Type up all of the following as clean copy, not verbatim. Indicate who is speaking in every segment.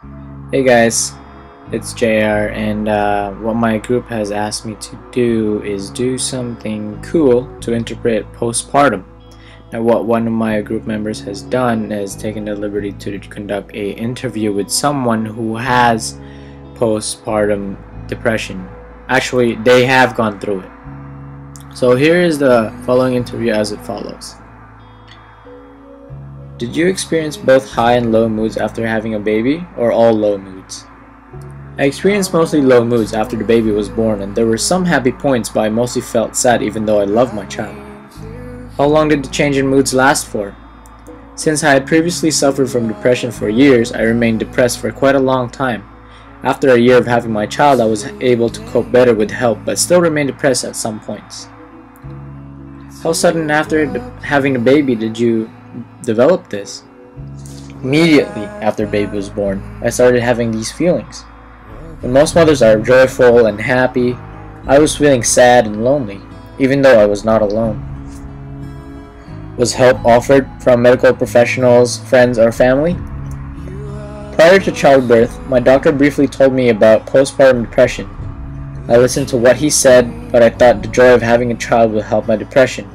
Speaker 1: Hey guys, it's JR, and what my group has asked me to do is do something cool to interpret postpartum. Now, what one of my group members has done is taken the liberty to conduct a interview with someone who has postpartum depression. Actually, they have gone through it. So here is the following interview as it follows. Did you experience both high and low moods after having a baby, or all low moods? I experienced mostly low moods after the baby was born, and there were some happy points, but I mostly felt sad even though I loved my child. How long did the change in moods last for? Since I had previously suffered from depression for years, I remained depressed for quite a long time. After a year of having my child, I was able to cope better with help, but still remained depressed at some points. How sudden after having the baby did you develop this? Immediately after baby was born, I started having these feelings. When most mothers are joyful and happy, I was feeling sad and lonely, even though I was not alone. Was help offered from medical professionals, friends, or family? Prior to childbirth, my doctor briefly told me about postpartum depression. I listened to what he said, but I thought the joy of having a child would help my depression.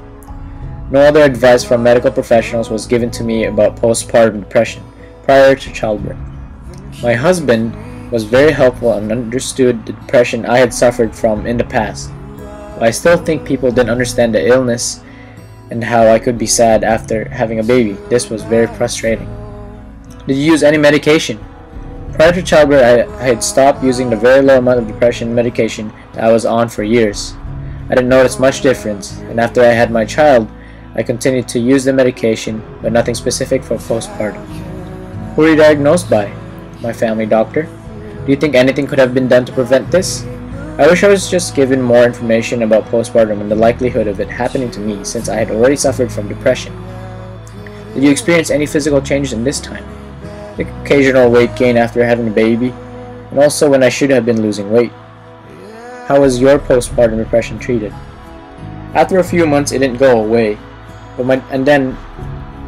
Speaker 1: No other advice from medical professionals was given to me about postpartum depression prior to childbirth. My husband was very helpful and understood the depression I had suffered from in the past. But I still think people didn't understand the illness and how I could be sad after having a baby. This was very frustrating. Did you use any medication? Prior to childbirth, I had stopped using the very low amount of depression medication that I was on for years. I didn't notice much difference, and after I had my child, I continued to use the medication, but nothing specific for postpartum. Who were you diagnosed by? My family doctor. Do you think anything could have been done to prevent this? I wish I was just given more information about postpartum and the likelihood of it happening to me, since I had already suffered from depression. Did you experience any physical changes in this time? The occasional weight gain after having a baby, and also when I should have been losing weight. How was your postpartum depression treated? After a few months, it didn't go away. And then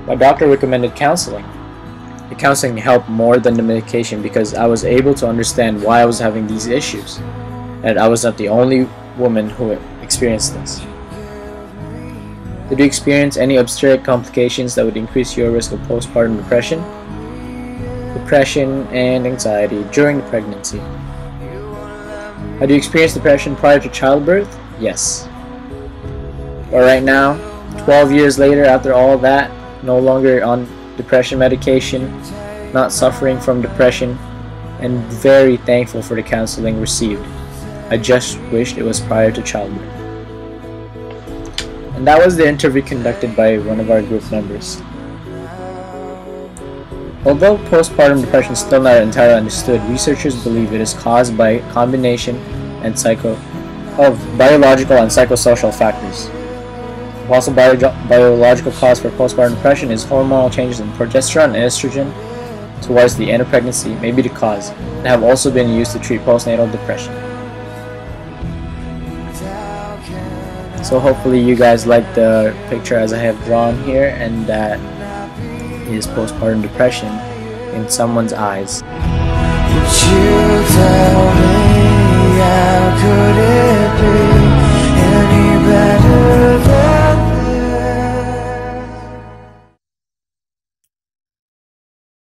Speaker 1: my doctor recommended counseling. The counseling helped more than the medication because I was able to understand why I was having these issues, and I was not the only woman who experienced this. Did you experience any obstetric complications that would increase your risk of postpartum depression? Depression and anxiety during the pregnancy. Had you experienced depression prior to childbirth? Yes. But right now, 12 years later, after all that, no longer on depression medication, not suffering from depression, and very thankful for the counseling received. I just wished it was prior to childbirth. And that was the interview conducted by one of our group members. Although postpartum depression is still not entirely understood, researchers believe it is caused by a combination of biological and psychosocial factors. The possible biological cause for postpartum depression is hormonal changes in progesterone and estrogen towards the end of pregnancy may be the cause, and have also been used to treat postnatal depression. So hopefully you guys like the picture as I have drawn here, and that is postpartum depression in someone's eyes.
Speaker 2: Would you tell me how could it be?